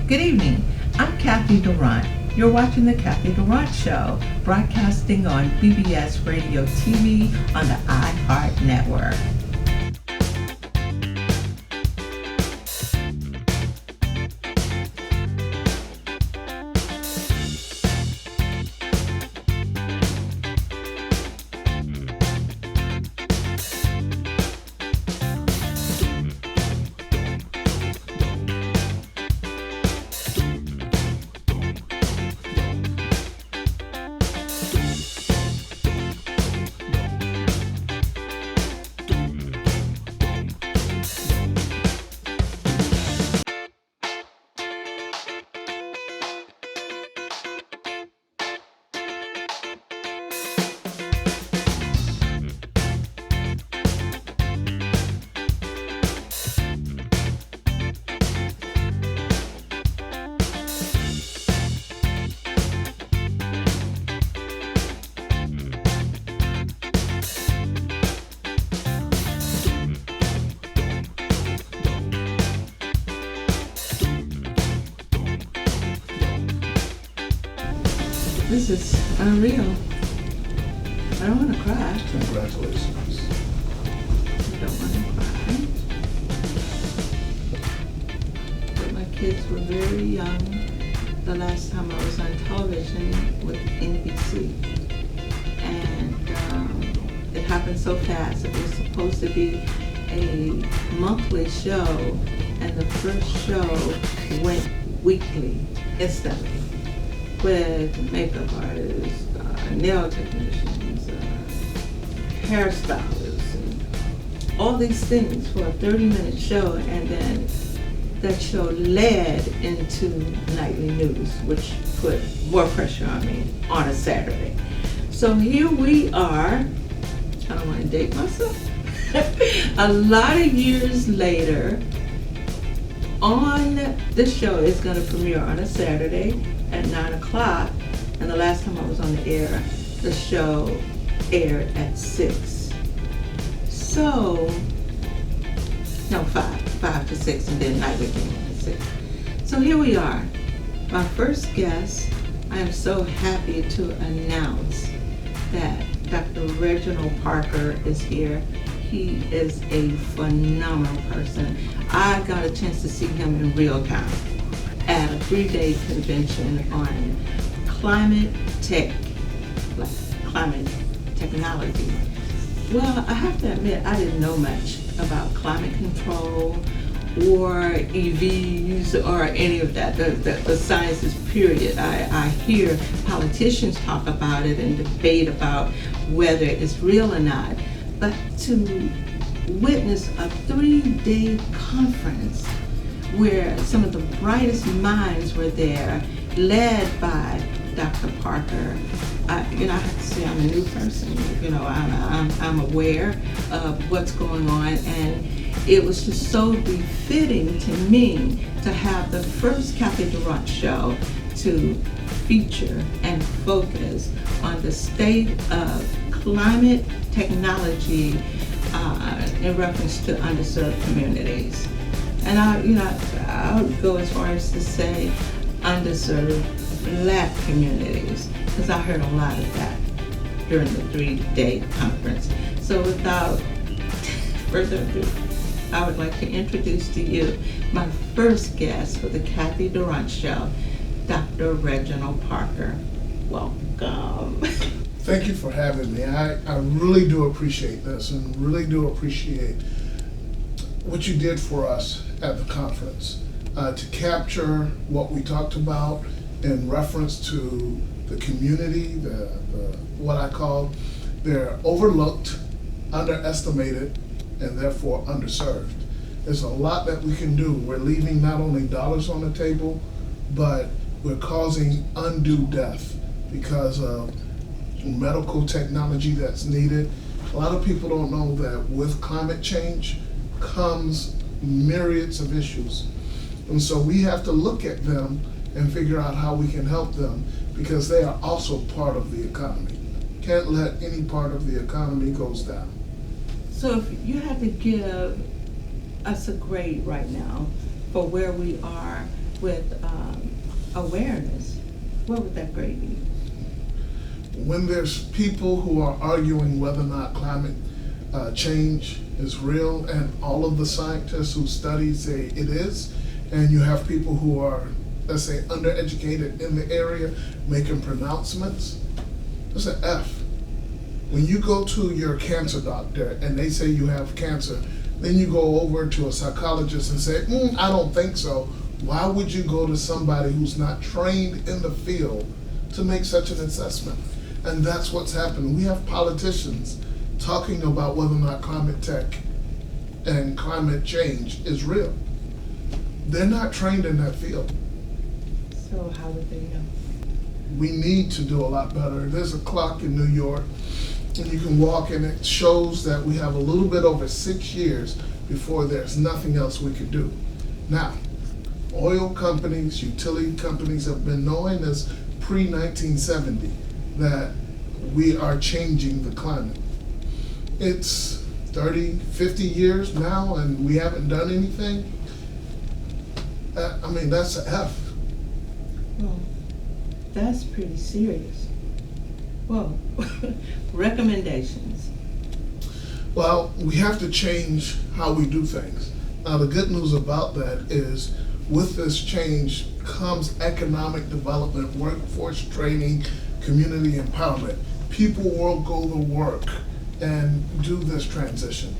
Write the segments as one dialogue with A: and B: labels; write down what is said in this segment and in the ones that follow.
A: Good evening. I'm Cathy Durant. You're watching the Cathy Durant Show, broadcasting on BBS Radio TV on the IHeart Network. This is unreal. I don't want to cry.
B: Congratulations.
A: I don't want to cry. But my kids were very young the last time I was on television with NBC. And it happened so fast. It was supposed to be a monthly show, and the first show went weekly, instantly, with makeup artists, nail technicians, hairstylists, and all these things for a 30-minute show. And then that show led into nightly news, which put more pressure on me on a Saturday. So here we are. I don't want to date myself. A lot of years later, on this show is going to premiere on a Saturday at 9 o'clock, and the last time I was on the air, the show aired at 6. So, no, 5 to 6, and then night came on at 6. So here we are. My first guest, I am so happy to announce that Dr. Reginald Parker is here. He is a phenomenal person. I got a chance to see him in real time at a 3-day convention on climate technology. Well, I have to admit, I didn't know much about climate control or EVs or any of that, the sciences period. I hear politicians talk about it and debate about whether it's real or not. But to witness a 3-day conference where some of the brightest minds were there, led by Dr. Parker, I have to say I'm a new person. I'm aware of what's going on, and it was just so befitting to me to have the first Cathy Durant Show to feature and focus on the state of climate technology in reference to underserved communities. And I would go as far as to say underserved Black communities, because I heard a lot of that during the 3-day conference. So without further ado, I would like to introduce to you my first guest for the Cathy Durant Show, Dr. Reginald Parker. Welcome.
B: Thank you for having me. I really do appreciate this, and really do appreciate what you did for us at the conference to capture what we talked about in reference to the community, what I call they're overlooked, underestimated, and therefore underserved. There's a lot that we can do. We're leaving not only dollars on the table, but we're causing undue death because of medical technology that's needed. A lot of people don't know that with climate change comes myriads of issues. And so we have to look at them and figure out how we can help them, because they are also part of the economy. Can't let any part of the economy goes down.
A: So if you had to give us a grade right now for where we are with awareness, what would that grade be?
B: When there's people who are arguing whether or not climate change is real, and all of the scientists who study say it is, and you have people who are, let's say, undereducated in the area making pronouncements, that's an F. When you go to your cancer doctor and they say you have cancer, then you go over to a psychologist and say, I don't think so. Why would you go to somebody who's not trained in the field to make such an assessment? And that's what's happening. We have politicians talking about whether or not climate tech and climate change is real. They're not trained in that field.
A: So how would they know?
B: We need to do a lot better. There's a clock in New York, and you can walk, and it shows that we have a little bit over 6 years before there's nothing else we could do. Now, oil companies, utility companies have been knowing as pre-1970 that we are changing the climate. It's 30, 50 years now, and we haven't done anything. That's an F.
A: Well, that's pretty serious. Well, recommendations.
B: Well, we have to change how we do things. Now, the good news about that is with this change comes economic development, workforce training, community empowerment. People will go to work and do this transition.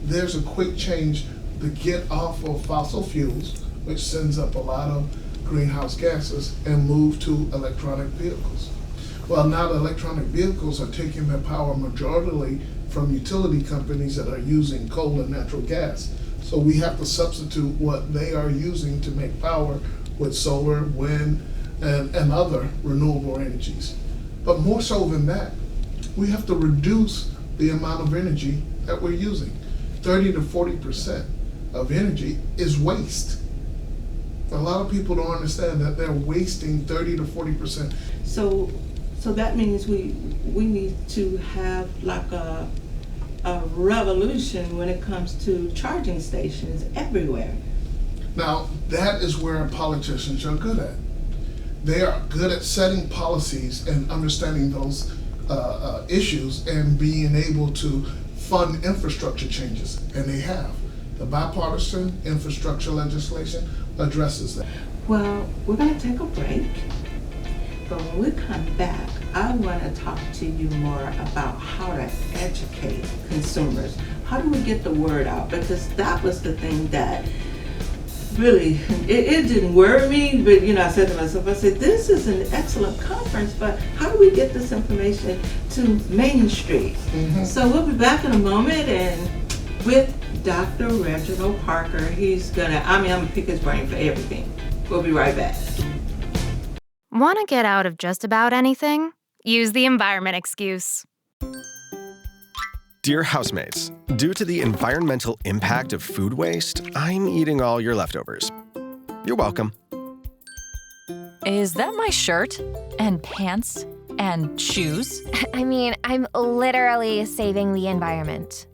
B: There's a quick change to get off of fossil fuels, which sends up a lot of greenhouse gases, and move to electronic vehicles. Well, now the electronic vehicles are taking their power majorly from utility companies that are using coal and natural gas. So we have to substitute what they are using to make power with solar, wind, and other renewable energies. But more so than that, we have to reduce the amount of energy that we're using. 30 to 40% of energy is waste. A lot of people don't understand that they're wasting 30 to 40%.
A: So that means we need to have like a revolution when it comes to charging stations everywhere.
B: Now, that is where politicians are good at. They are good at setting policies and understanding those issues and being able to fund infrastructure changes, and they have. The bipartisan infrastructure legislation addresses that.
A: Well, we're going to take a break, but when we come back, I want to talk to you more about how to educate consumers. How do we get the word out? Because that was the thing that really, it didn't worry me, but I said to myself, this is an excellent conference, but how do we get this information to Main Street? Mm-hmm. So we'll be back in a moment, and with Dr. Reginald Parker, I'm gonna pick his brain for everything. We'll be right back.
C: Want to get out of just about anything? Use the environment excuse.
D: Dear housemates, due to the environmental impact of food waste, I'm eating all your leftovers. You're welcome.
E: Is that my shirt and pants and shoes?
F: I'm literally saving the environment.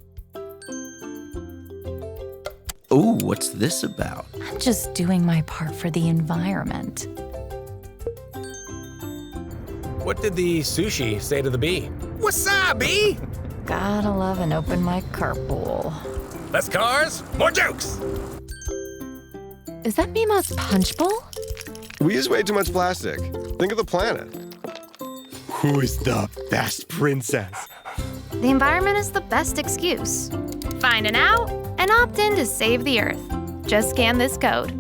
G: Ooh, what's this about?
E: I'm just doing my part for the environment.
H: What did the sushi say to the bee? Wasabi!
E: Gotta love an open mic carpool.
H: Less cars, more jokes!
E: Is that Mima's punch bowl?
D: We use way too much plastic. Think of the planet.
I: Who is the best princess?
C: The environment is the best excuse. Find an out and opt in to save the earth. Just scan this code.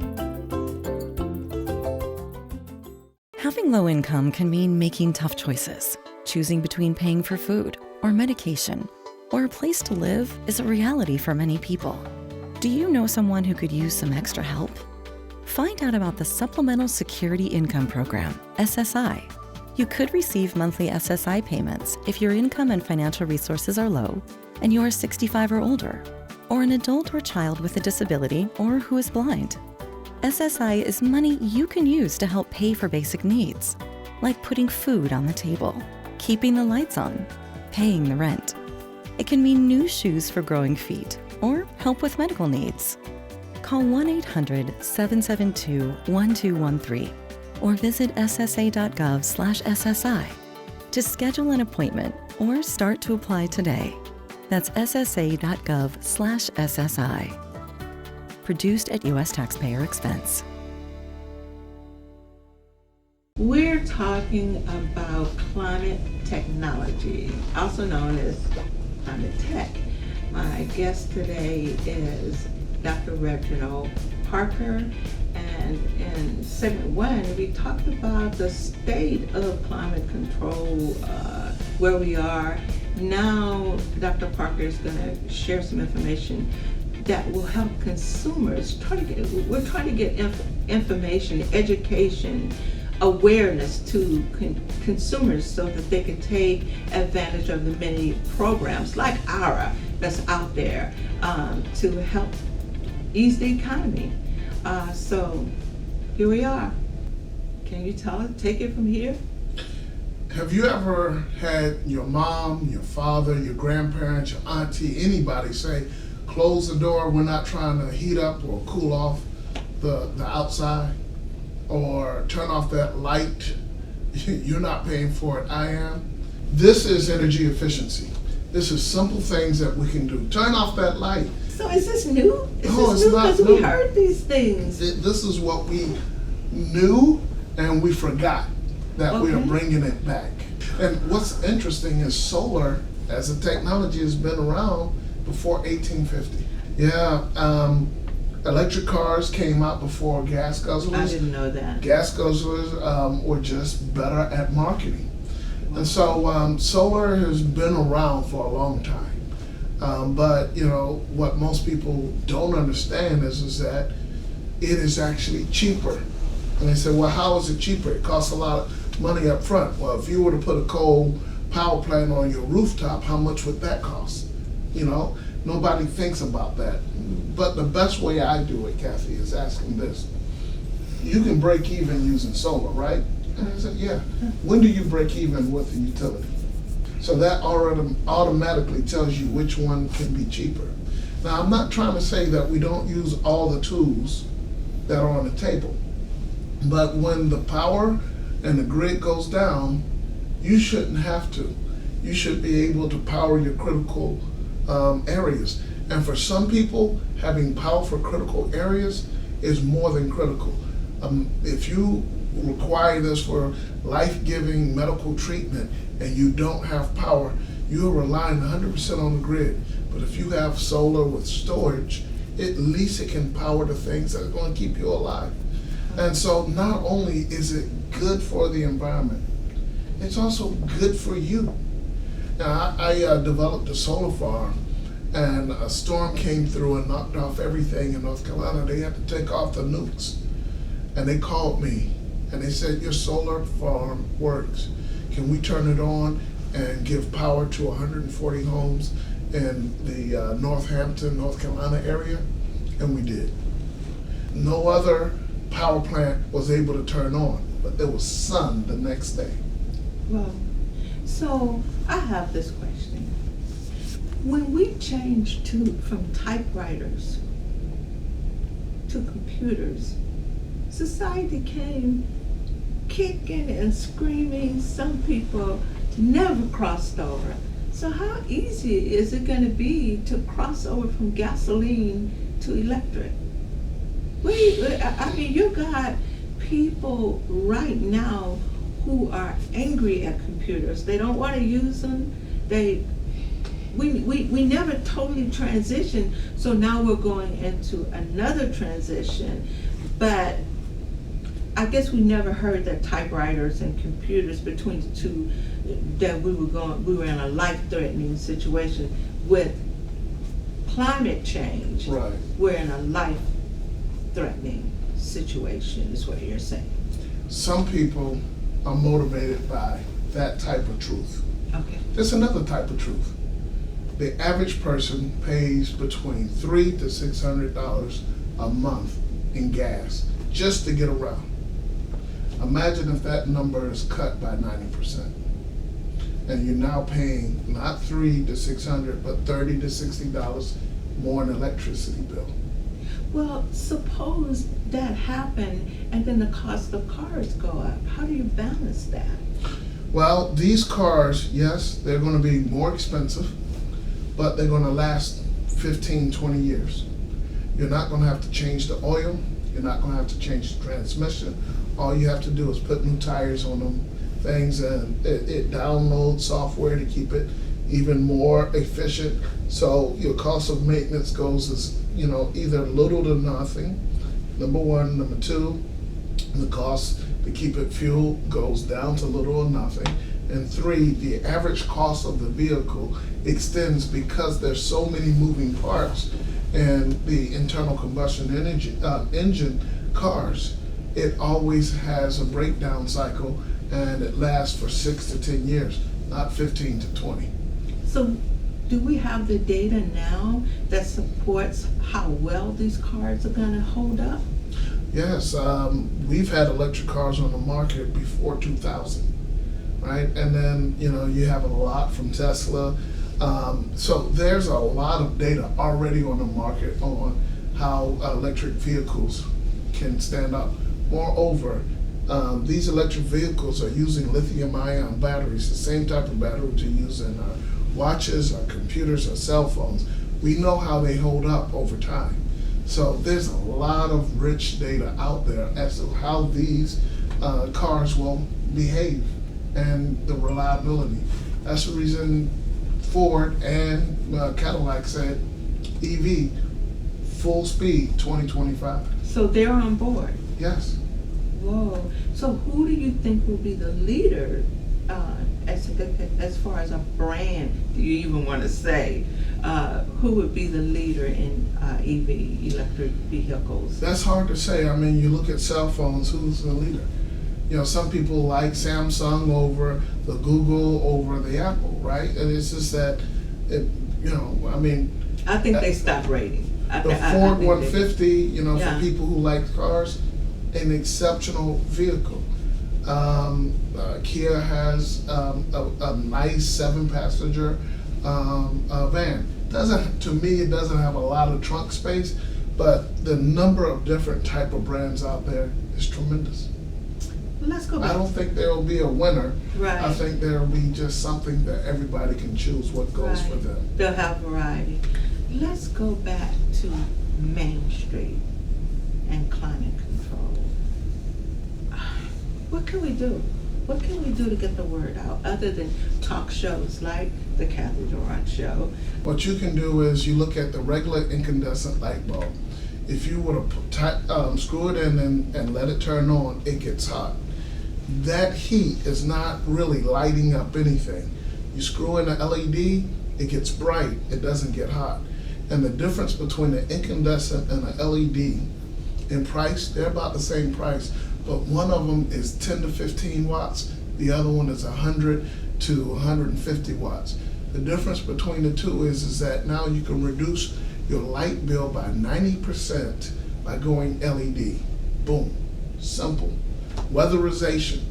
J: Having low income can mean making tough choices. Choosing between paying for food or medication or a place to live is a reality for many people. Do you know someone who could use some extra help? Find out about the Supplemental Security Income Program, SSI. You could receive monthly SSI payments if your income and financial resources are low and you are 65 or older, or an adult or child with a disability or who is blind. SSI is money you can use to help pay for basic needs, like putting food on the table, keeping the lights on, paying the rent. It can mean new shoes for growing feet or help with medical needs. Call 1-800-772-1213 or visit ssa.gov/SSI to schedule an appointment or start to apply today. That's ssa.gov/SSI. Produced at U.S. taxpayer expense.
A: We're talking about climate technology, also known as climate tech. My guest today is Dr. Reginald Parker, and in segment 1, we talked about the state of climate control, where we are. Now, Dr. Parker is going to share some information that will help consumers. We're trying to get information, education, awareness to consumers so that they can take advantage of the many programs like IHeart that's out there to help ease the economy. So here we are. Can you take it from here?
B: Have you ever had your mom, your father, your grandparents, your auntie, anybody say, close the door, we're not trying to heat up or cool off the outside? Or turn off that light, you're not paying for it, I am. This is energy efficiency. This is simple things that we can do. Turn off that light.
A: So is this new?
B: No, it's not
A: because
B: new.
A: we heard these things.
B: This is what we knew and we forgot that we are bringing it back. And what's interesting is solar as a technology has been around before 1850. Yeah, electric cars came out before gas guzzlers.
A: I didn't know that.
B: Gas guzzlers were just better at marketing. And so solar has been around for a long time. But you know, what most people don't understand is that it is actually cheaper. And they say, well, how is it cheaper? It costs a lot of money up front. Well, if you were to put a coal power plant on your rooftop, how much would that cost? You know? Nobody thinks about that. But the best way I do it, Cathy, is asking this. You can break even using solar, right? And I said, yeah. When do you break even with the utility? So that automatically tells you which one can be cheaper. Now, I'm not trying to say that we don't use all the tools that are on the table. But when the power and the grid goes down, you shouldn't have to. You should be able to power your critical areas. And for some people, having power for critical areas is more than critical. If you require this for life-giving medical treatment and you don't have power, you're relying 100% on the grid. But if you have solar with storage, at least it can power the things that are going to keep you alive. And so not only is it good for the environment, it's also good for you. Now, I developed a solar farm, and a storm came through and knocked off everything in North Carolina. They had to take off the nukes. And they called me, and they said, your solar farm works. Can we turn it on and give power to 140 homes in the Northampton, North Carolina area? And we did. No other power plant was able to turn on, but there was sun the next day.
A: Well, so I have this question. When we changed from typewriters to computers, society came kicking and screaming. Some people never crossed over. So how easy is it going to be to cross over from gasoline to electric? I mean, you got people right now who are angry at computers. They don't want to use them. We never totally transitioned, so now we're going into another transition. But I guess we never heard that typewriters and computers between the two, that we were in a life-threatening situation. With climate change,
B: right,
A: we're in a life-threatening situation, is what you're saying.
B: Some people are motivated by that type of truth.
A: Okay.
B: There's another type of truth. The average person pays between $300 to $600 a month in gas just to get around. Imagine if that number is cut by 90%. And you're now paying not $300 to $600, but $30 to $60 more in electricity bill.
A: Well, suppose that happened and then the cost of cars go up. How do you balance that?
B: Well, these cars, yes, they're going to be more expensive, but they're going to last 15, 20 years. You're not going to have to change the oil. You're not going to have to change the transmission. All you have to do is put new tires on them, things, and it downloads software to keep it even more efficient. So your cost of maintenance goes as, either little to nothing, number one. Number two, the cost to keep it fuel goes down to little or nothing. And three, the average cost of the vehicle extends because there's so many moving parts. And the internal combustion engine cars, it always has a breakdown cycle, and it lasts for 6 to 10 years, not 15 to 20.
A: So do we have the data now that supports how well these cars are going to hold up?
B: Yes, we've had electric cars on the market before 2000, right? And then, you have a lot from Tesla. So there's a lot of data already on the market on how electric vehicles can stand up. Moreover, these electric vehicles are using lithium-ion batteries, the same type of batteries we use in our watches, our computers, our cell phones. We know how they hold up over time. So there's a lot of rich data out there as to how these cars will behave and the reliability. That's the reason Ford and Cadillac said EV, full speed, 2025.
A: So they're on board?
B: Yes.
A: Whoa. So who do you think will be the leader as far as a brand, do you even want to say? Who would be the leader in EV, electric vehicles?
B: That's hard to say. I mean, you look at cell phones, who's the leader? Some people like Samsung over the Google, over the Apple, right? And it's just that,
A: I think they stopped rating.
B: The Ford 150, for people who like cars, an exceptional vehicle. Kia has a nice 7-passenger van. To me, it doesn't have a lot of trunk space, but the number of different type of brands out there is tremendous.
A: Let's go back.
B: I don't think there will be a winner.
A: Right.
B: I think there will be just something that everybody can choose what goes for them.
A: They'll have variety. Let's go back to Main Street and climate control. What can we do? What can we do to get the word out other than talk shows like the Cathy Durant Show?
B: What you can do is you look at the regular incandescent light bulb. If you were to screw it in and let it turn on, it gets hot. That heat is not really lighting up anything. You screw in an LED, it gets bright, it doesn't get hot. And the difference between an incandescent and an LED in price, they're about the same price, but one of them is 10 to 15 watts, the other one is 100 to 150 watts. The difference between the two is that now you can reduce your light bill by 90% by going LED. Boom, simple. Weatherization,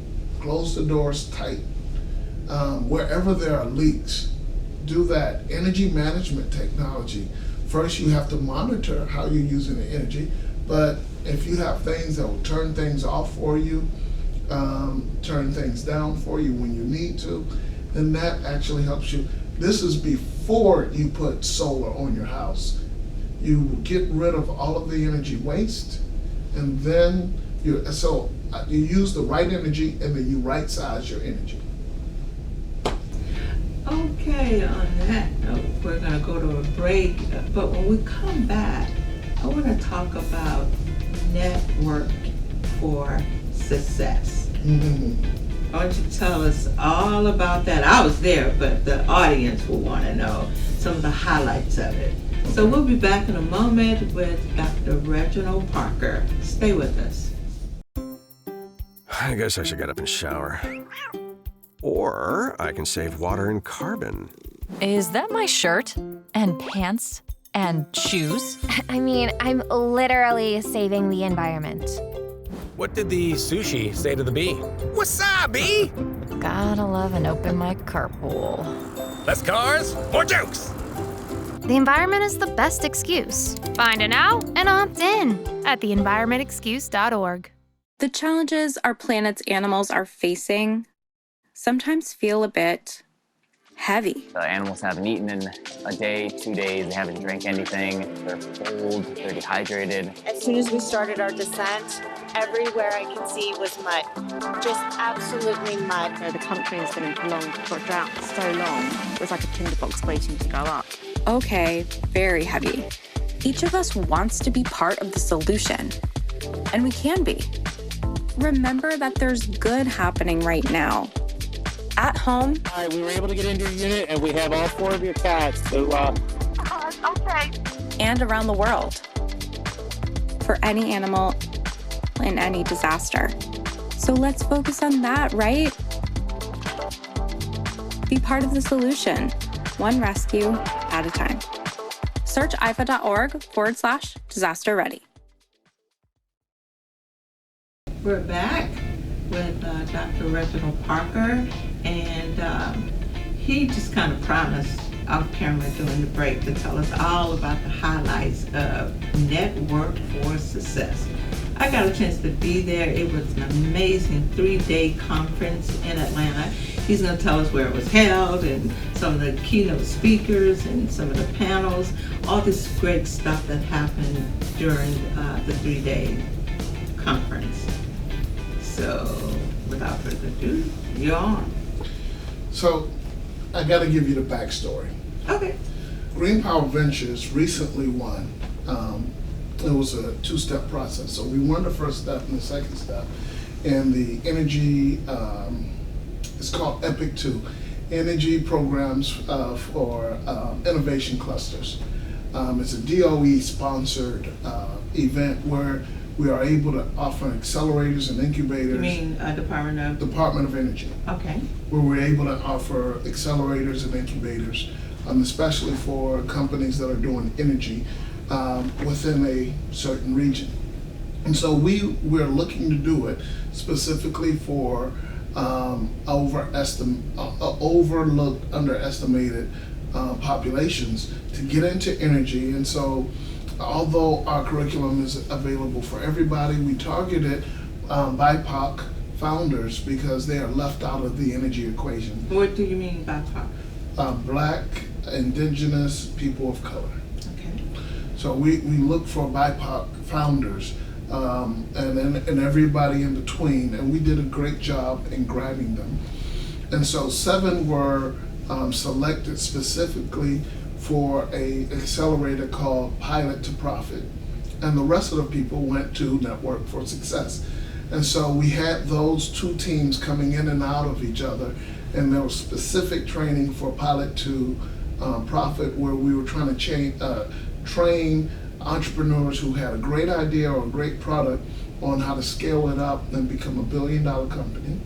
B: close the doors tight. Wherever there are leaks, do that. Energy management technology. First, you have to monitor how you're using the energy, but if you have things that will turn things off for you, turn things down for you when you need to, then that actually helps you. This is before you put solar on your house. You get rid of all of the energy waste, and then you use the right energy, and then you right size your energy.
A: Okay, on that note, we're going to go to a break, but when we come back, I want to talk about network for success.
B: Mm-hmm.
A: Why don't you tell us all about that? I was there, but the audience will want to know some of the highlights of it. So we'll be back in a moment with Dr. Reginald Parker. Stay with us.
D: I guess I should get up and shower. Or I can save water and carbon.
E: Is that my shirt? And pants? And shoes?
F: I mean, I'm literally saving the environment.
H: What did the sushi say to the bee? Wasabi!
E: Gotta love an open mic carpool.
H: Less cars, more jokes!
C: The environment is the best excuse. Find an out and opt in at theenvironmentexcuse.org.
K: The challenges our planet's animals are facing sometimes feel a bit heavy.
L: The animals haven't eaten in a day, 2 days, they haven't drank anything, they're cold, they're dehydrated.
M: As soon as we started our descent, everywhere I could see was mud, just absolutely mud.
N: The country has been in prolonged drought for so long, it was like a tinderbox waiting to go up.
K: Okay, very heavy. Each of us wants to be part of the solution, and we can be. Remember that there's good happening right now. At home.
O: All right, we were able to get into your unit, and we have all 4 of your cats. So,
M: okay.
K: And around the world. For any animal in any disaster. So let's focus on that, right? Be part of the solution, one rescue at a time. Search ifa.org/disaster ready.
A: We're back with Dr. Reginald Parker, and he just kind of promised off camera during the break to tell us all about the highlights of Network for Success. I got a chance to be there. It was an amazing 3-day conference in Atlanta. He's going to tell us where it was held and some of the keynote speakers and some of the panels, all this great stuff that happened during the 3-day conference. So, without further ado, you're on.
B: So, I got to give you the backstory.
A: Okay.
B: Green Power Ventures recently won. It was a 2-step process. So we won the first step and the second step. And the energy, it's called EPIC 2, Energy Programs for Innovation Clusters. It's a DOE-sponsored event where we are able to offer accelerators and incubators.
A: You mean Department
B: of Energy.
A: Okay.
B: Where we're able to offer accelerators and incubators, especially for companies that are doing energy within a certain region. And so we're looking to do it specifically for overlooked, underestimated populations to get into energy. And so although our curriculum is available for everybody, we targeted BIPOC founders because they are left out of the energy equation.
A: What do you mean BIPOC?
B: Black, indigenous, people of color.
A: Okay.
B: So we look for BIPOC founders and everybody in between, and we did a great job in grabbing them. And so 7 were selected specifically for a accelerator called Pilot to Profit, and the rest of the people went to Network for Success. And so we had those 2 teams coming in and out of each other, and there was specific training for Pilot to Profit, where we were trying to train entrepreneurs who had a great idea or a great product on how to scale it up and become a billion-dollar company.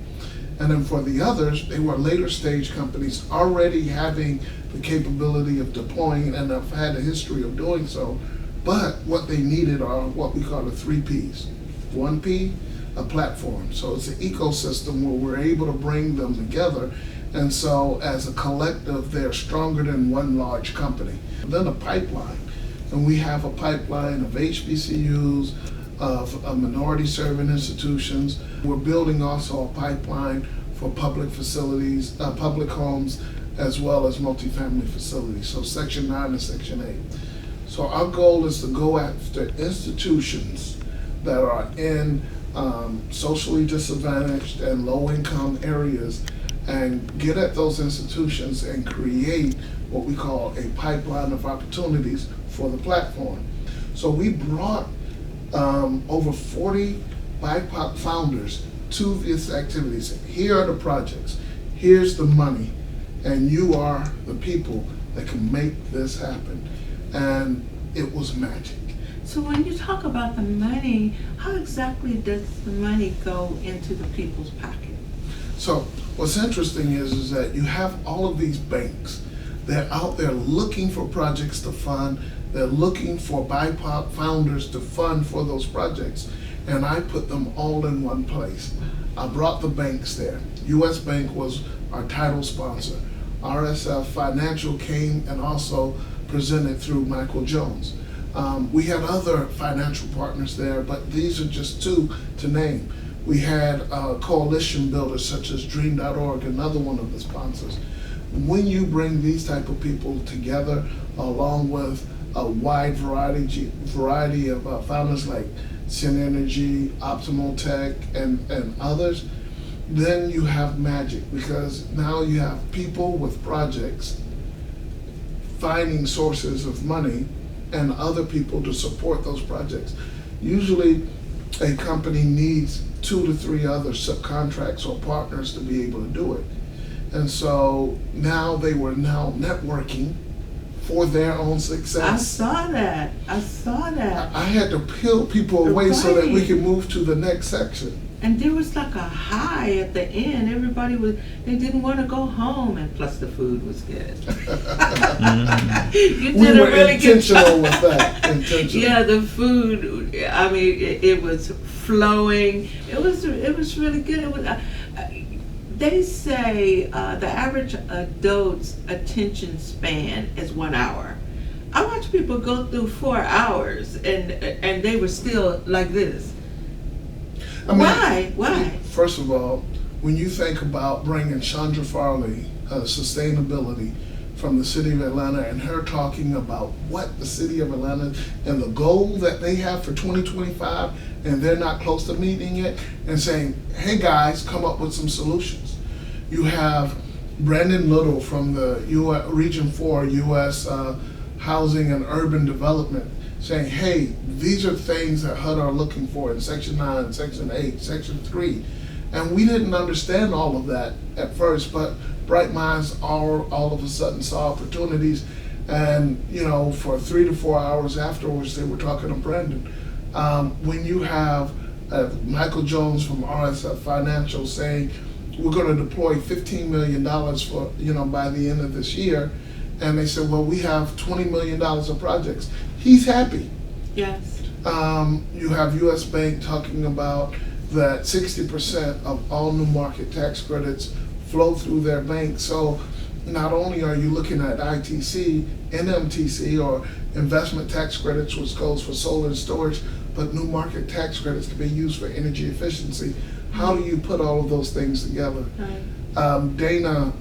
B: And then for the others, they were later stage companies already having the capability of deploying and have had a history of doing so. But what they needed are what we call the 3 Ps. 1 P, a platform. So it's an ecosystem where we're able to bring them together. And so as a collective, they're stronger than one large company. Then a pipeline. And we have a pipeline of HBCUs, of minority serving institutions. We're building also a pipeline for public facilities, public homes, as well as multifamily facilities. So Section 9 and Section 8. So our goal is to go after institutions that are in socially disadvantaged and low-income areas and get at those institutions and create what we call a pipeline of opportunities for the platform. So we brought over 40 BIPOC founders to these activities. Here are the projects, here's the money, and you are the people that can make this happen. And it was magic.
A: So when you talk about the money, how exactly does the money go into the people's pocket?
B: So what's interesting is that you have all of these banks. They're out there looking for projects to fund. They're looking for BIPOC founders to fund for those projects. And I put them all in one place. I brought the banks there. US Bank was our title sponsor. RSF Financial came and also presented through Michael Jones. We had other financial partners there, but these are just two to name. We had coalition builders such as Dream.org, another one of the sponsors. When you bring these type of people together, along with a wide variety of founders like Synergy, Optimal Tech, and others, then you have magic, because now you have people with projects finding sources of money and other people to support those projects. Usually a company needs 2 to 3 other subcontracts or partners to be able to do it. And so now they were networking for their own success.
A: I saw that.
B: I had to peel people away so that we could move to the next section.
A: And there was like a high at the end. They didn't want to go home, and plus the food was good. You did
B: we were
A: really
B: intentional with that. Intentional.
A: Yeah, the food. I mean, it was flowing. It was really good. It was. They say the average adult's attention span is 1 hour. I watch people go through 4 hours, and they were still like this. I mean, Why?
B: First of all, when you think about bringing Chandra Farley, sustainability from the city of Atlanta, and her talking about what the city of Atlanta and the goal that they have for 2025, and they're not close to meeting it, and saying, hey guys, come up with some solutions. You have Brandon Little from the Region 4 U.S. Housing and Urban Development saying, hey, these are things that HUD are looking for in Section 9, Section 8, Section 3. And we didn't understand all of that at first, but bright minds all of a sudden saw opportunities. And, for 3 to 4 hours afterwards, they were talking to Brandon. When you have Michael Jones from RSF Financial saying, we're going to deploy $15 million for, by the end of this year. And they said, well, we have $20 million of projects. He's happy.
A: Yes.
B: You have U.S. Bank talking about that 60% of all new market tax credits flow through their bank. So not only are you looking at ITC, NMTC, or investment tax credits, which goes for solar and storage, but new market tax credits can be used for energy efficiency. How do you put all of those things together? Right. Dana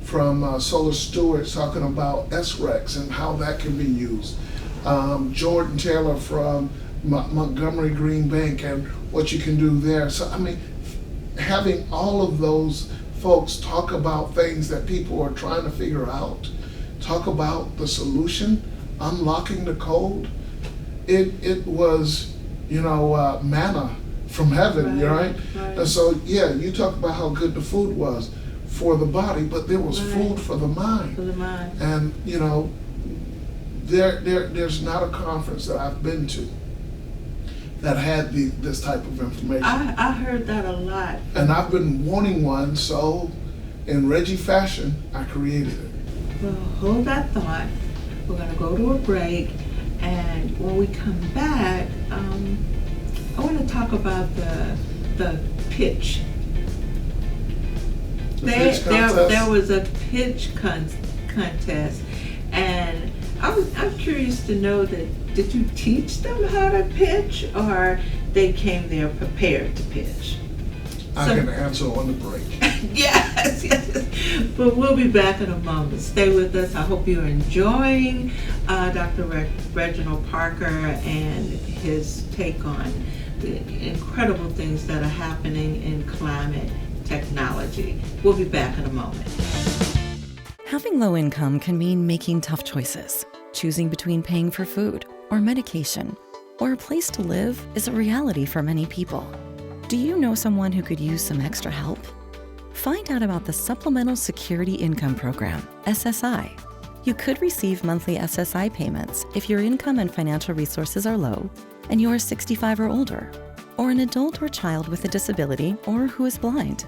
B: from Solar Stewards talking about SRECs and how that can be used. Jordan Taylor from Montgomery Green Bank and what you can do there. So, I mean, having all of those folks talk about things that people are trying to figure out, talk about the solution, unlocking the code, it was, manna from heaven, right? And so, yeah, you talk about how good the food was for the body, but there was food for the mind. And, there's not a conference that I've been to that had this type of information.
A: I heard that a lot.
B: And I've been wanting one, so in Reggie fashion, I created it.
A: Well, hold that thought. We're going to go to a break, and when we come back, I want to talk about the pitch. There was a pitch contest, and I'm curious to know that did you teach them how to pitch, or they came there prepared to pitch?
B: I can answer on the break.
A: Yes. But we'll be back in a moment. Stay with us. I hope you're enjoying Dr. Reginald Parker and his take on the incredible things that are happening in climate technology. We'll be back in a moment.
J: Having low income can mean making tough choices. Choosing between paying for food or medication or a place to live is a reality for many people. Do you know someone who could use some extra help? Find out about the Supplemental Security Income Program, SSI. You could receive monthly SSI payments if your income and financial resources are low and you are 65 or older, or an adult or child with a disability or who is blind.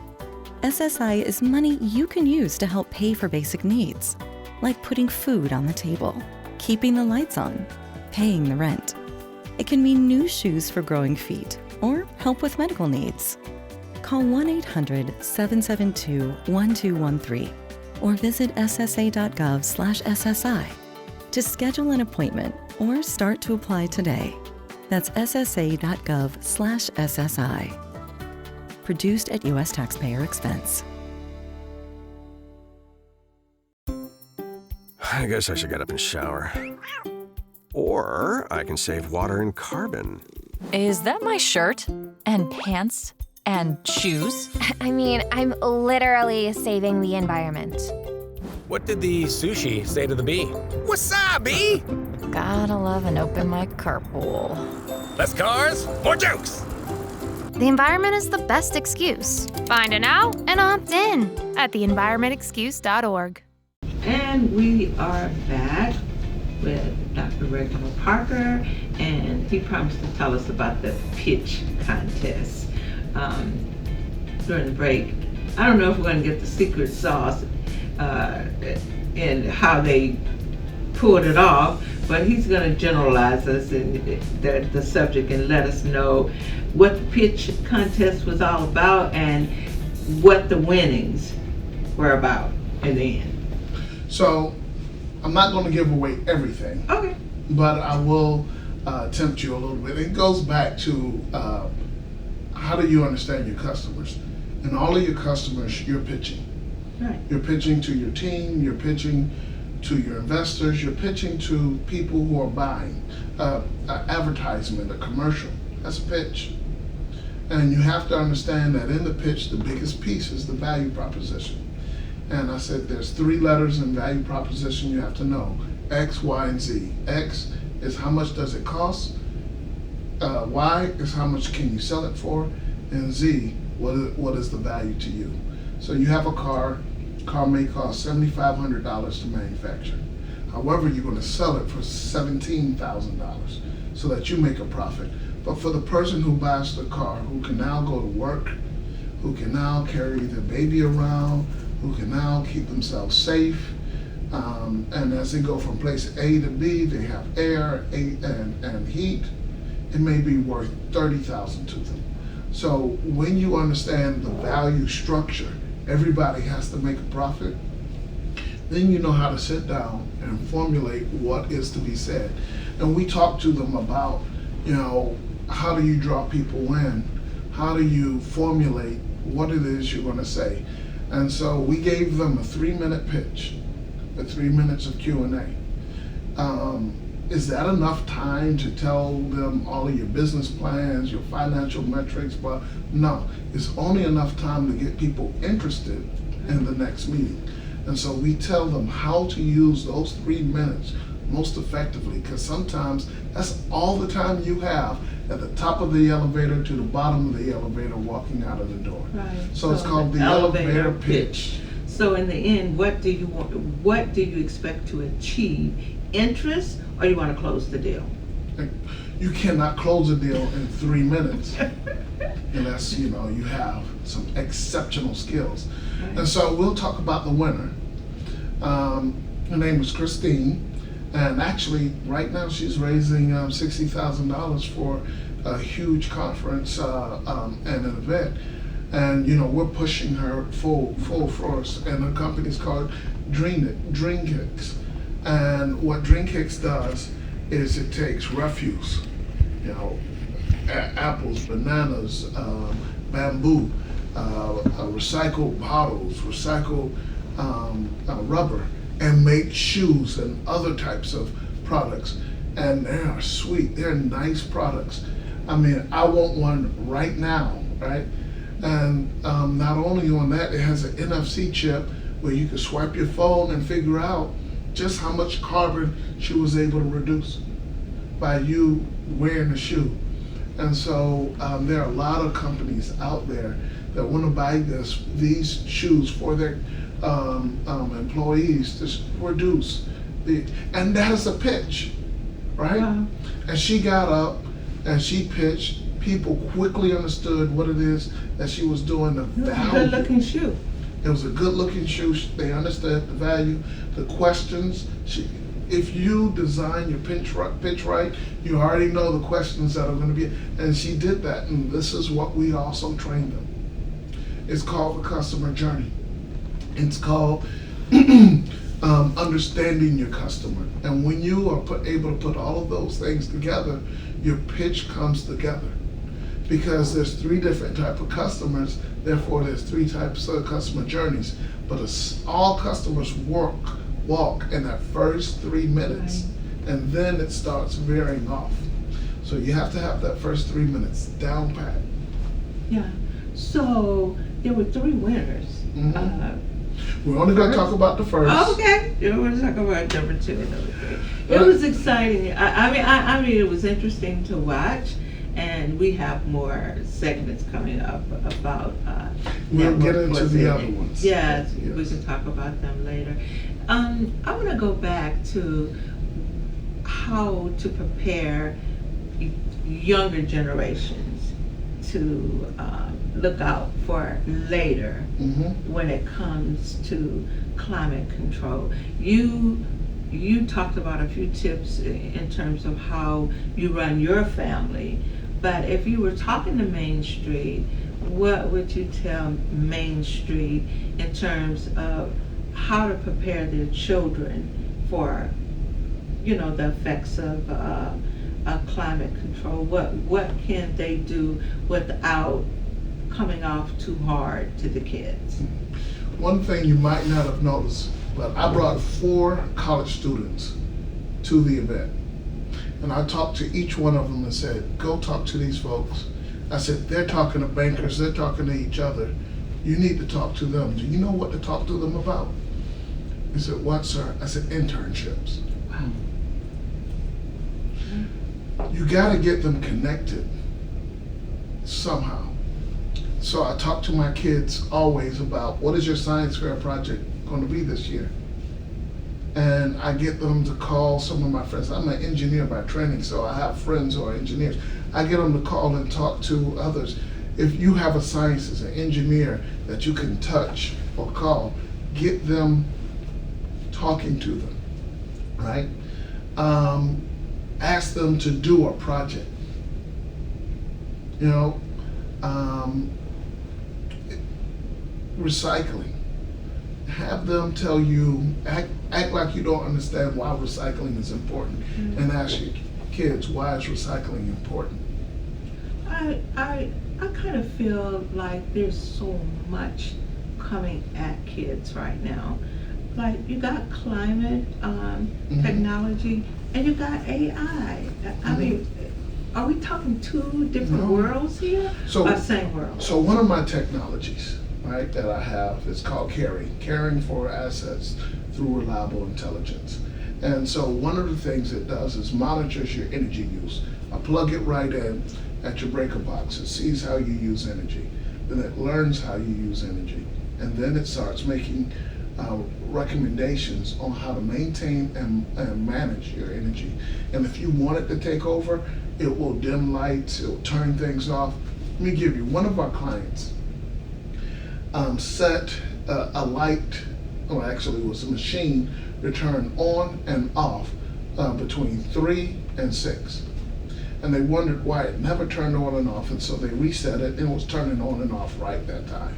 J: SSI is money you can use to help pay for basic needs, like putting food on the table, keeping the lights on, paying the rent. It can mean new shoes for growing feet or help with medical needs. Call 1-800-772-1213 or visit ssa.gov/SSI to schedule an appointment or start to apply today. That's ssa.gov/SSI. Produced at U.S. taxpayer expense.
D: I guess I should get up and shower. Or I can save water and carbon.
E: Is that my shirt? And pants? And shoes?
F: I mean, I'm literally saving the environment.
H: What did the sushi say to the bee? Wasabi!
E: Gotta love an open mic carpool.
H: Less cars, more jokes!
C: The environment is the best excuse. Find an out and opt in at theenvironmentexcuse.org.
A: And we are back with Dr. Reginald Parker, and he promised to tell us about the pitch contest during the break. I don't know if we're going to get the secret sauce and how they pulled it off, but he's going to generalize us in the subject and let us know what the pitch contest was all about and what the winnings were about in the end.
B: So, I'm not going to give away everything.
A: Okay.
B: But I will tempt you a little bit. It goes back to how do you understand your customers? And all of your customers, you're pitching.
A: Right.
B: You're pitching to your team, you're pitching to your investors, you're pitching to people who are buying an advertisement, a commercial. That's a pitch. And you have to understand that in the pitch, the biggest piece is the value proposition. And I said there's 3 letters in value proposition you have to know. X, Y, and Z. X is how much does it cost? Y is how much can you sell it for? And Z, what is the value to you? So you have a car may cost $7,500 to manufacture. However, you're going to sell it for $17,000 so that you make a profit. But for the person who buys the car, who can now go to work, who can now carry their baby around, who can now keep themselves safe, and as they go from place A to B, they have air and heat, it may be worth $30,000 to them. So when you understand the value structure, everybody has to make a profit, then you know how to sit down and formulate what is to be said. And we talk to them about, how do you draw people in? How do you formulate what it is you're going to say? And so we gave them a 3-minute pitch, with 3 minutes of Q&A. Is that enough time to tell them all of your business plans, your financial metrics? But no, it's only enough time to get people interested in the next meeting. And so we tell them how to use those 3 minutes most effectively, because sometimes that's all the time you have at the top of the elevator to the bottom of the elevator walking out of the door.
A: Right.
B: So it's called the elevator pitch.
A: So in the end, what do you expect to achieve? Interest, or you want to close the deal?
B: You cannot close a deal in 3 minutes unless you have some exceptional skills. Right. And so we'll talk about the winner. Her name was Christine. And actually, right now she's raising $60,000 for a huge conference and an event. And we're pushing her full force. And her company's called Drinkix. And what Drinkix does is it takes refuse, apples, bananas, bamboo, recycled bottles, recycled rubber, and make shoes and other types of products. And they are sweet, they're nice products. I mean, I want one right now, right? And not only on that, it has an NFC chip where you can swipe your phone and figure out just how much carbon she was able to reduce by you wearing the shoe. And so there are a lot of companies out there that want to buy these shoes for their employees to reduce and that is a pitch, right? Wow. And she got up and she pitched. People quickly understood what it is that she was doing. The value. It was a
A: good-looking shoe.
B: It was a good-looking shoe. They understood the value, the questions. If you design your pitch right, you already know the questions that are going to be. And she did that, and this is what we also trained them. It's called the customer journey. It's called understanding your customer. And when you are able to put all of those things together, your pitch comes together. Because there's 3 different types of customers, therefore there's 3 types of customer journeys. But all customers walk in that first 3 minutes, and then it starts veering off. So you have to have that first 3 minutes down pat.
A: Yeah. So there were 3 winners.
B: We're only going to talk about the first.
A: Okay. We're going to talk about number 2 and number 3. It was exciting. I mean, it was interesting to watch. And we have more segments coming up about
B: we'll get into the other ones.
A: Yes, we can talk about them later. I want to go back to how to prepare younger generations to look out for later when it comes to climate control. You talked about a few tips in terms of how you run your family. But if you were talking to Main Street, what would you tell Main Street in terms of how to prepare their children for, the effects of climate control? What can they do without coming off too hard to the kids?
B: One thing you might not have noticed, but I brought 4 college students to the event. And I talked to each one of them and said, go talk to these folks. I said, they're talking to bankers, they're talking to each other. You need to talk to them. Do you know what to talk to them about? He said, what, sir? I said, internships. Wow. You gotta get them connected somehow. So I talk to my kids always about what is your science fair project going to be this year? And I get them to call some of my friends. I'm an engineer by training, so I have friends who are engineers. I get them to call and talk to others. If you have a scientist, an engineer that you can touch or call, get them talking to them, right? Ask them to do a project. Recycling. Have them tell you, act like you don't understand why recycling is important, and ask your kids, why is recycling important?
A: I kind of feel like there's so much coming at kids right now. Like, you got climate technology, and you got AI. I mean, are we talking 2 different worlds here, or same world?
B: So one of my technologies, right, that I have is called caring for assets through reliable intelligence. And so one of the things it does is monitors your energy use. I plug it right in at your breaker box. It sees how you use energy. Then it learns how you use energy. And then it starts making recommendations on how to maintain and manage your energy. And if you want it to take over, it will dim lights, it will turn things off. Let me give you, one of our clients set a light, well actually it was a machine to turn on and off between 3 and 6. And they wondered why it never turned on and off, and so they reset it and it was turning on and off right that time.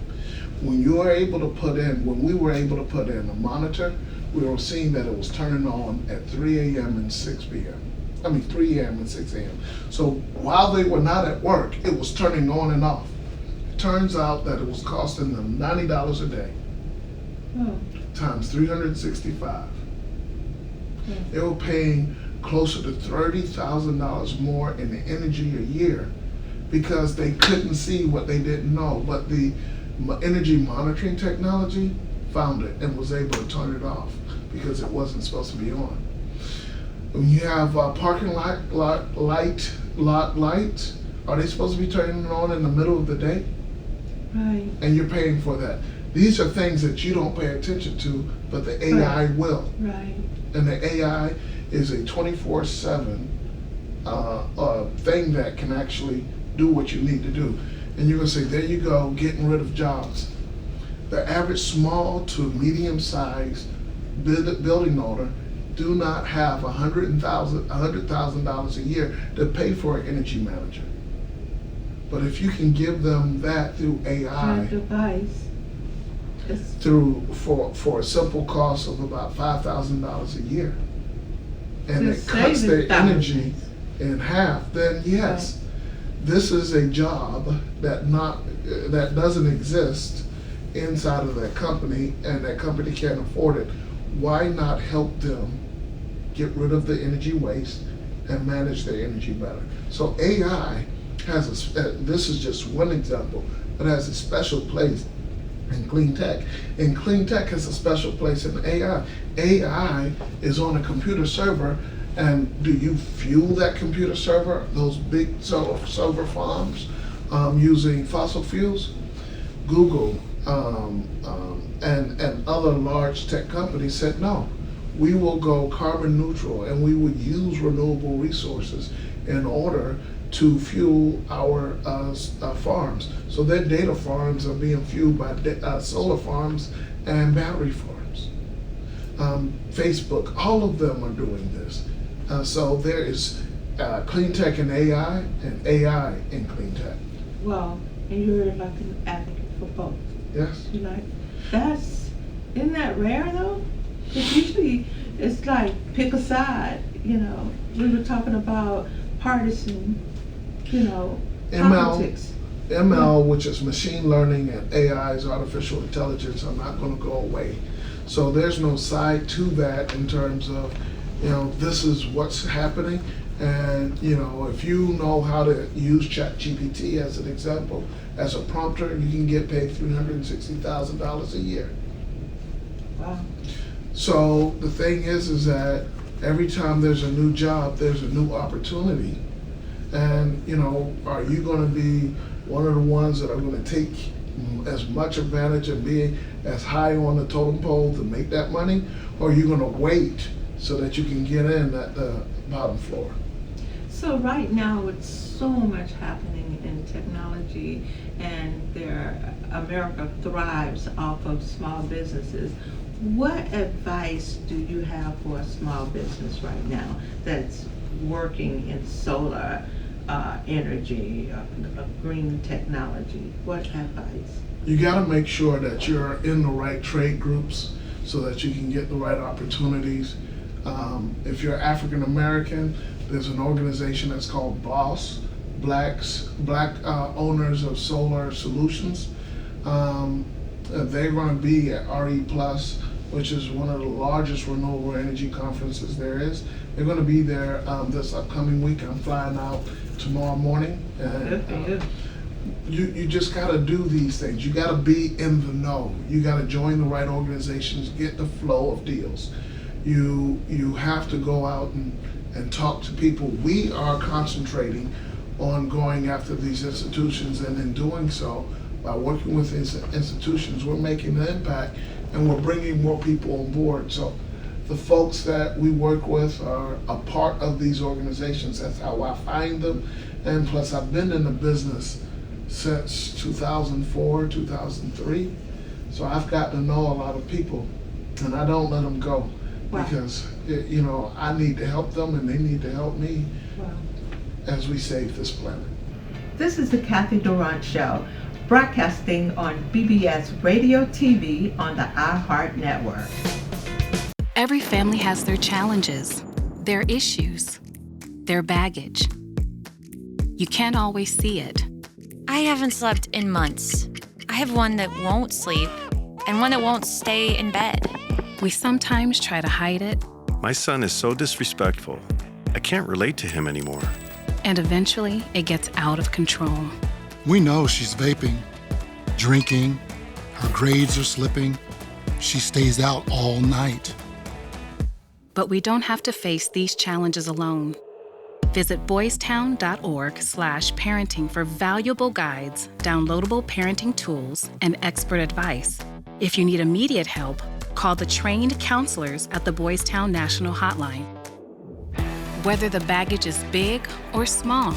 B: When we were able to put in a monitor, we were seeing that it was turning on at 3 a.m. and 6 p.m. 3 a.m. and 6 a.m. So while they were not at work, it was turning on and off. Turns out that it was costing them $90 a day, times 365. They were paying closer to $30,000 more in the energy a year because they couldn't see what they didn't know. But the energy monitoring technology found it and was able to turn it off because it wasn't supposed to be on. When you have parking lot lights, are they supposed to be turning on in the middle of the day?
A: Right.
B: And you're paying for that. These are things that you don't pay attention to, but the AI will.
A: Right.
B: And the AI is a 24/7 thing that can actually do what you need to do. And you're gonna say, there you go, getting rid of jobs. The average small to medium-sized building owner do not have $100,000 a year to pay for an energy manager. But if you can give them that through AI, for a simple cost of about $5,000 a year, and it cuts their energy in half, then yes, this is a job that doesn't exist inside of that company, and that company can't afford it. Why not help them get rid of the energy waste and manage their energy better? So AI has this is just one example, but has a special place in clean tech. And clean tech has a special place in AI. AI is on a computer server, and do you fuel that computer server, those big server farms, using fossil fuels? Google and other large tech companies said, no, we will go carbon neutral, and we would use renewable resources in order to fuel our farms. So their data farms are being fueled by solar farms and battery farms. Facebook, all of them are doing this. So there is clean tech in AI and AI in clean tech.
A: Well, and you're like an advocate for both.
B: Yes.
A: You like, isn't that rare though? Because usually it's like pick a side, you know. We were talking about partisan, you know, politics.
B: ML, which is machine learning, and AI is artificial intelligence, are not going to go away. So there's no side to that in terms of, you know, this is what's happening. And, you know, if you know how to use ChatGPT as an example, as a prompter, you can get paid $360,000 a year.
A: Wow.
B: So the thing is that every time there's a new job, there's a new opportunity. And, you know, are you going to be one of the ones that are going to take as much advantage and be as high on the totem pole to make that money? Or are you going to wait so that you can get in at the bottom floor?
A: So right now, with so much happening in technology, and America thrives off of small businesses, what advice do you have for a small business right now that's working in solar energy, green technology? What advice?
B: You got to make sure that you're in the right trade groups so that you can get the right opportunities. If you're African American, there's an organization that's called BOSS, Black Owners of Solar Solutions. They're going to be at RE+, which is one of the largest renewable energy conferences there is. They're going to be there this upcoming week. I'm flying out tomorrow morning. And, you just got to do these things. You got to be in the know. You got to join the right organizations, get the flow of deals. You have to go out and talk to people. We are concentrating on going after these institutions, and in doing so, by working with these institutions, we're making an impact, and we're bringing more people on board. So the folks that we work with are a part of these organizations. That's how I find them. And plus, I've been in the business since 2004, 2003. So I've got to know a lot of people, and I don't let them go. Wow. Because, you know, I need to help them, and they need to help me. Wow. As we save this planet.
A: This is the Cathy Durant Show, broadcasting on BBS Radio TV on the IHeart Network.
P: Every family has their challenges, their issues, their baggage. You can't always see it.
Q: I haven't slept in months. I have one that won't sleep and one that won't stay in bed.
P: We sometimes try to hide it.
R: My son is so disrespectful. I can't relate to him anymore.
P: And eventually, it gets out of control.
S: We know she's vaping, drinking, her grades are slipping. She stays out all night.
P: But we don't have to face these challenges alone. Visit boystown.org/parenting for valuable guides, downloadable parenting tools, and expert advice. If you need immediate help, call the trained counselors at the Boys Town National Hotline. Whether the baggage is big or small,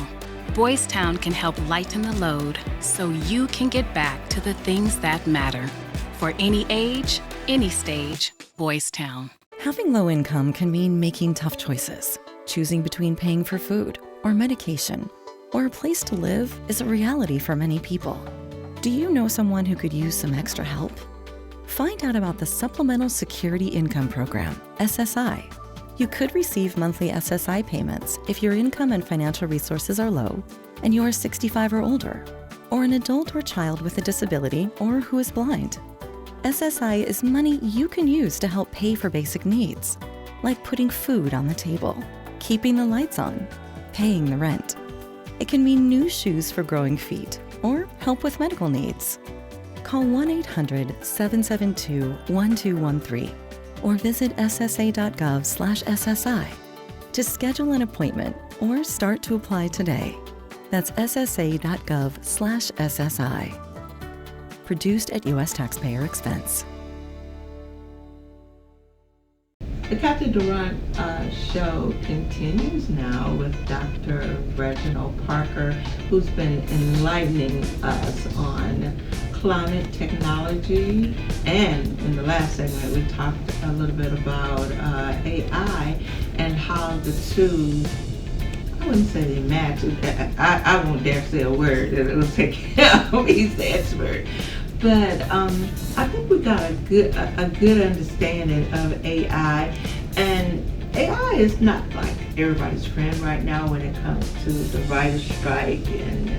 P: Boys Town can help lighten the load so you can get back to the things that matter. For any age, any stage, Boys Town.
J: Having low income can mean making tough choices. Choosing between paying for food or medication or a place to live is a reality for many people. Do you know someone who could use some extra help? Find out about the Supplemental Security Income Program, SSI. You could receive monthly SSI payments if your income and financial resources are low and you are 65 or older, or an adult or child with a disability or who is blind. SSI is money you can use to help pay for basic needs, like putting food on the table, keeping the lights on, paying the rent. It can mean new shoes for growing feet or help with medical needs. Call 1-800-772-1213 or visit ssa.gov/SSI to schedule an appointment or start to apply today. That's ssa.gov/SSI. Produced at U.S. taxpayer expense.
A: The Cathy Durant Show continues now with Dr. Reginald Parker, who's been enlightening us on climate technology, and in the last segment we talked a little bit about AI and how the two, I wouldn't say they match, I won't dare say a word, it'll take him, he's the expert. But I think we got a good understanding of AI, and AI is not like everybody's friend right now when it comes to the writer's strike, and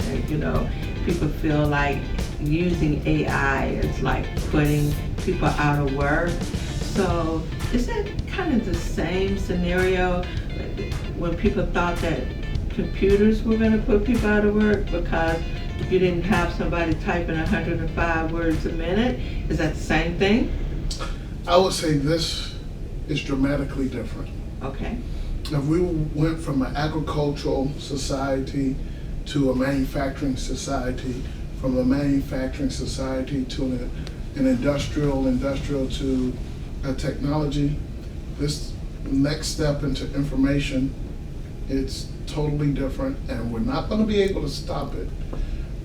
A: people feel like using AI is like putting people out of work. So is that kind of the same scenario when people thought that computers were going to put people out of work because if you didn't have somebody typing 105 words a minute? Is that the same thing?
B: I would say this is dramatically different.
A: Okay.
B: If we went from an agricultural society to a manufacturing society, from a manufacturing society to an industrial to a technology, this next step into information, it's totally different, and we're not going to be able to stop it.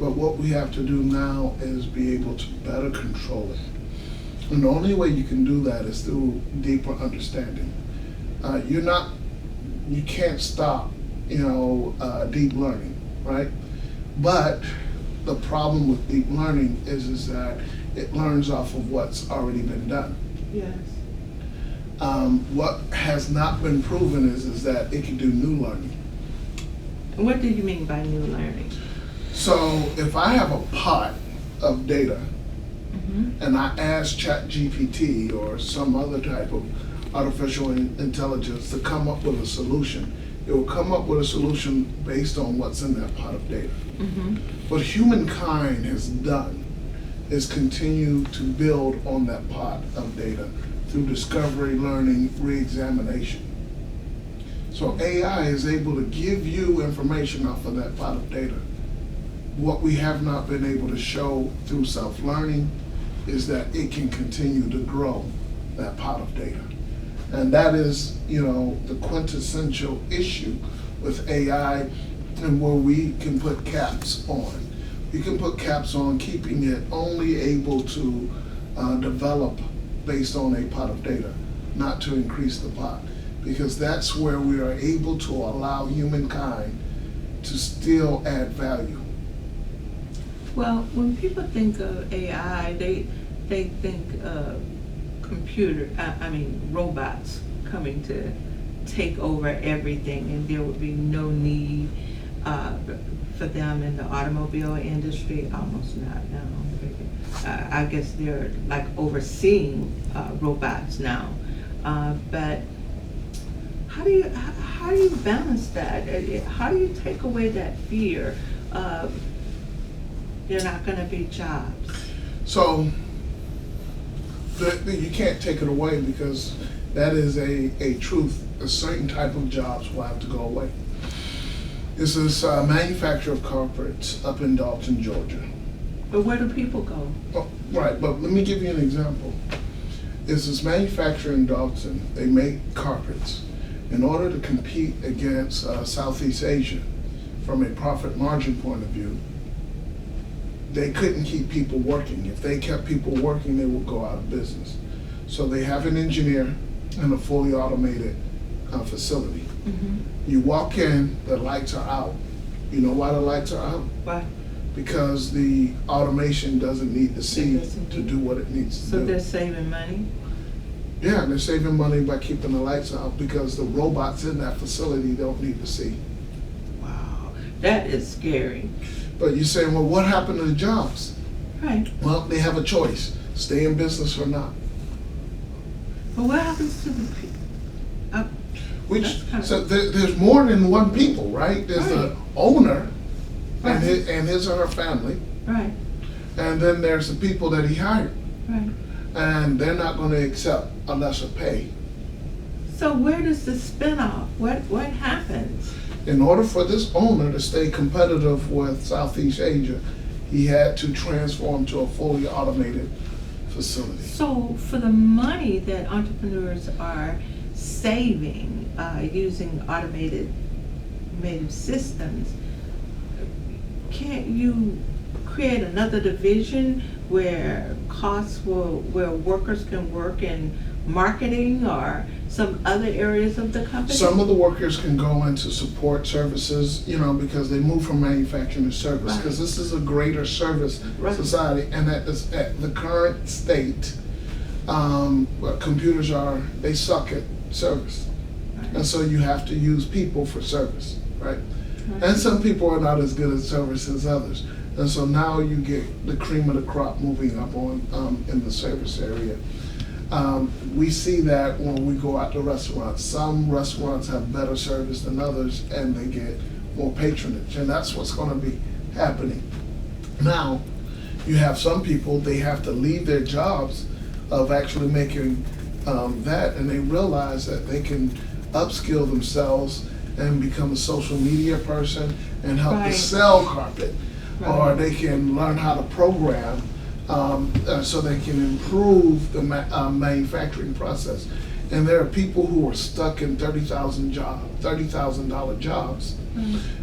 B: But what we have to do now is be able to better control it. And the only way you can do that is through deeper understanding. You can't stop, deep learning, right? But the problem with deep learning is that it learns off of what's already been done.
A: Yes.
B: What has not been proven is that it can do new learning.
A: What do you mean by new learning?
B: So if I have a pot of data, and I ask ChatGPT or some other type of artificial intelligence to come up with a solution, it will come up with a solution based on what's in that pot of data. What humankind has done is continue to build on that pot of data through discovery, learning, re-examination. So AI is able to give you information off of that pot of data. What we have not been able to show through self-learning is that it can continue to grow that pot of data. And that is, the quintessential issue with AI, and where we can put caps on. We can put caps on keeping it only able to develop based on a pot of data, not to increase the pot. Because that's where we are able to allow humankind to still add value.
A: Well, when people think of AI, they think robots coming to take over everything, and there would be no need for them in the automobile industry. Almost not now. I guess they're like overseeing robots now. But how do you balance that? How do you take away that fear of there not going to be jobs?
B: So you can't take it away, because that is a truth. A certain type of jobs will have to go away. This is a manufacturer of carpets up in Dalton, Georgia.
A: But where do people go?
B: Oh, right, but let me give you an example. It's this manufacturer in Dalton. They make carpets. In order to compete against Southeast Asia from a profit margin point of view, they couldn't keep people working. If they kept people working, they would go out of business. So they have an engineer and a fully automated facility. You walk in, the lights are out. You know why the lights are out?
A: Why?
B: because the automation doesn't need the seat to do what it needs to do.
A: So they're saving money?
B: Yeah, they're saving money by keeping the lights out because the robots in that facility don't need the seat.
A: Wow, that is scary.
B: But you're saying, well, what happened to the jobs?
A: Right.
B: Well, they have a choice, stay in business or not.
A: But what happens to the people?
B: So there's more than one people, right? There's the owner and his or her family.
A: Right.
B: And then there's the people that he hired.
A: Right.
B: And they're not going to accept a lesser pay.
A: So where does the spinoff? What happens?
B: In order for this owner to stay competitive with Southeast Asia, he had to transform to a fully automated facility.
A: So for the money that entrepreneurs are saving using automated systems, can't you create another division where where workers can work in marketing or some other areas of the company?
B: Some of the workers can go into support services, because they move from manufacturing to service, because this is a greater service society, and at the current state, computers they suck at service. And so you have to use people for service, right? And some people are not as good at service as others. And so now you get the cream of the crop moving up in the service area. We see that when we go out to restaurants. Some restaurants have better service than others, and they get more patronage, and that's what's going to be happening. Now, you have some people, they have to leave their jobs of actually making that, and they realize that they can upskill themselves and become a social media person and help to sell carpet, or they can learn how to program so they can improve the manufacturing process. And there are people who are stuck in $30,000 jobs.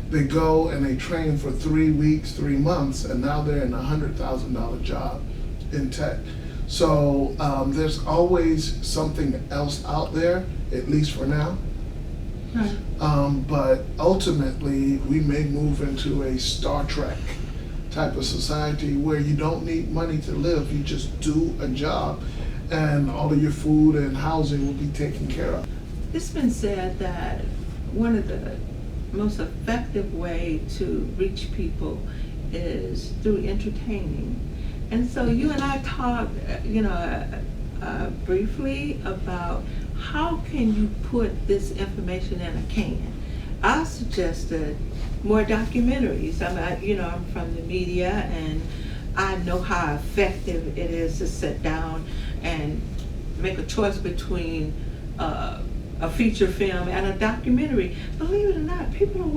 B: They go and they train for 3 weeks, 3 months, and now they're in a $100,000 job in tech. So there's always something else out there, at least for now. But ultimately, we may move into a Star Trek type of society where you don't need money to live. You just do a job, and all of your food and housing will be taken care of.
A: It's been said that one of the most effective way to reach people is through entertaining. And so you and I talked, briefly about how can you put this information in a can. I suggested more documentaries. I'm from the media, and I know how effective it is to sit down and make a choice between a feature film and a documentary. Believe it or not, people are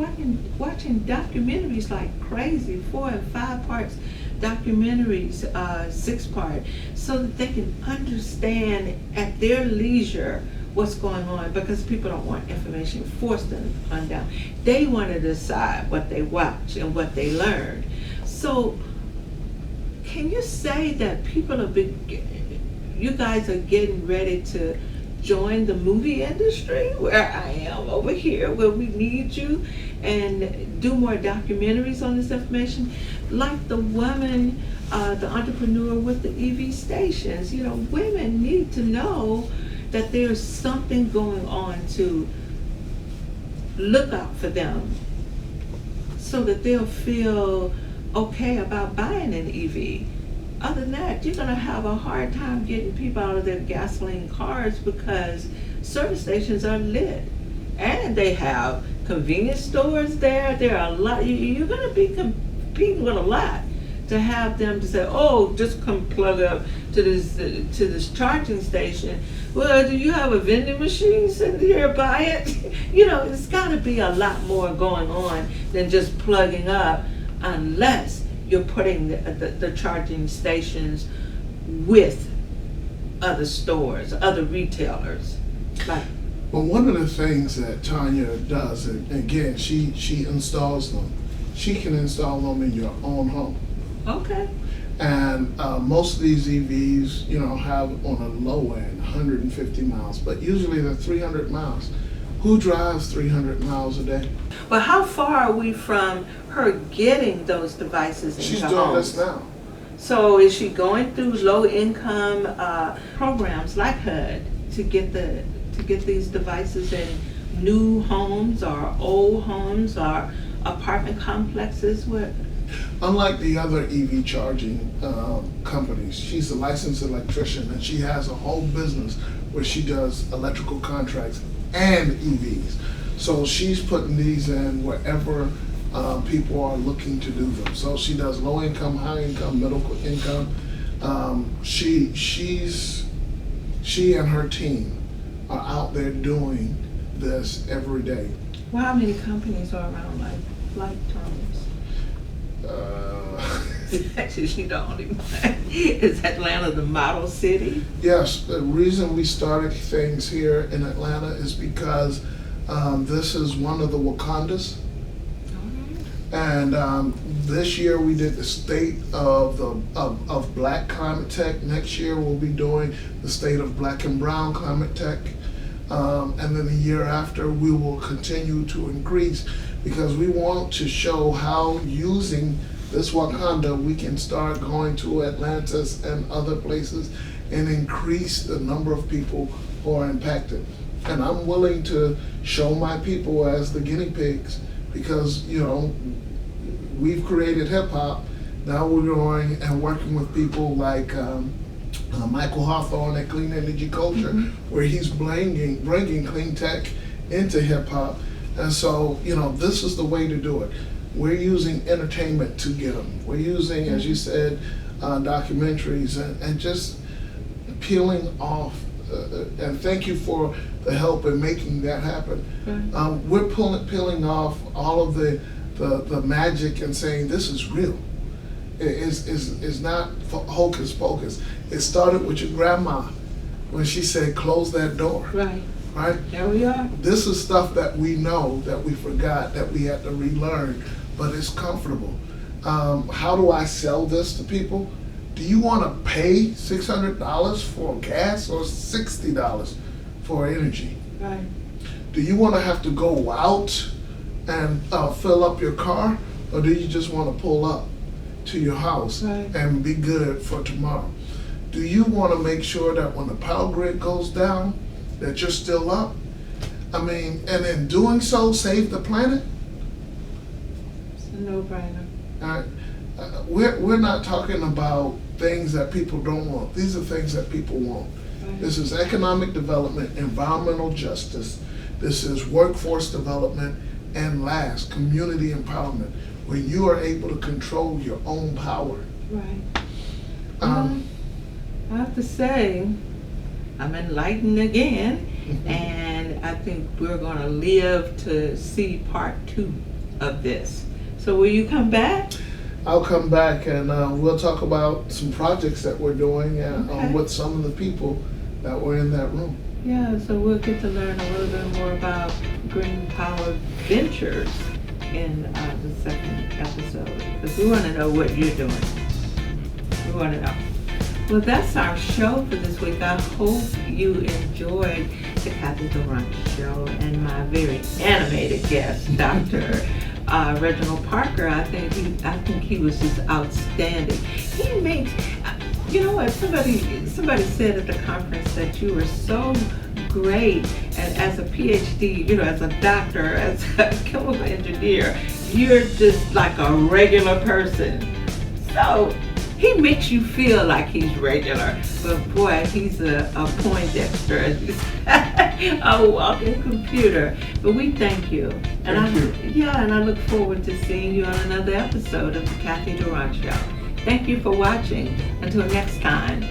A: watching documentaries like crazy, 4 and 5 parts documentaries, 6-part, so that they can understand at their leisure what's going on, because people don't want information forced on them. They want to decide what they watch and what they learn. So can you say that you guys are getting ready to join the movie industry, where I am over here, where we need you, and do more documentaries on this information, like the woman, the entrepreneur with the EV stations? Women need to know that there's something going on to look out for them, so that they'll feel okay about buying an EV. Other than that, you're going to have a hard time getting people out of their gasoline cars, because service stations are lit, and they have convenience stores there. There are a lot. You're going to be competing with a lot to have them to say, "Oh, just come plug up to this charging station." Well, do you have a vending machine sitting here? Buy it. It's got to be a lot more going on than just plugging up, unless you're putting the charging stations with other stores, other retailers.
B: Well, one of the things that Tanya does, and again, she installs them. She can install them in your own home.
A: Okay.
B: And most of these EVs, have on a low end 150 miles, but usually they're 300 miles. Who drives 300 miles a day?
A: But how far are we from her getting those devices into
B: She's
A: homes?
B: doing this now.
A: So is she going through low-income programs like HUD to get these devices in new homes or old homes or apartment complexes?
B: Unlike the other EV charging companies, she's a licensed electrician, and she has a whole business where she does electrical contracts and EVs. So she's putting these in wherever people are looking to do them. So she does low income, high income, middle income. She and her team are out there doing this every day.
A: Well, how many companies are around like Thomas? She the only one. Is Atlanta the model city?
B: Yes, the reason we started things here in Atlanta is because this is one of the Wakandas. And this year we did the state of Black Climate Tech. Next year we'll be doing the state of Black and Brown Climate Tech. And then the year after we will continue to increase, because we want to show how using this Wakanda we can start going to Atlantis and other places and increase the number of people who are impacted. And I'm willing to show my people as the guinea pigs, because we've created hip hop. Now we're going and working with people like Michael Hawthorne at Clean Energy Culture, where he's bringing clean tech into hip hop. And so, this is the way to do it. We're using entertainment to get them. We're using, as you said, documentaries and just peeling off. And thank you for the help in making that happen. We're peeling off all of the magic and saying this is real. It's not hocus pocus. It started with your grandma when she said, "Close that door."
A: Right.
B: Right?
A: There we are.
B: This is stuff that we know, that we forgot, that we had to relearn, but it's comfortable. How do I sell this to people? Do you want to pay $600 for gas or $60 for energy?
A: Right.
B: Do you want to have to go out and fill up your car, or do you just want to pull up to your house and be good for tomorrow? Do you want to make sure that when the power grid goes down, that you're still up? And in doing so, save the planet?
A: It's a no-brainer.
B: We're not talking about things that people don't want. These are things that people want. Right. This is economic development, environmental justice. This is workforce development, and last, community empowerment, when you are able to control your own power.
A: Right. I have to say, I'm enlightened again, and I think we're going to live to see part 2 of this. So will you come back?
B: I'll come back, and we'll talk about some projects that we're doing with some of the people that were in that room.
A: Yeah, so we'll get to learn a little bit more about Green Power Ventures in the second episode, because we want to know what you're doing. We want to know. Well, that's our show for this week. I hope you enjoyed the Cathy Durant Show and my very animated guest, Dr. Reginald Parker. I think he was just outstanding. He makes, you know what? Somebody said at the conference that you were so great, and as a PhD, as a doctor, as a chemical engineer, you're just like a regular person. So he makes you feel like he's regular, but boy, he's a Poindexter, a walking computer. But we thank you. And I look forward to seeing you on another episode of the Cathy Durant Show. Thank you for watching. Until next time.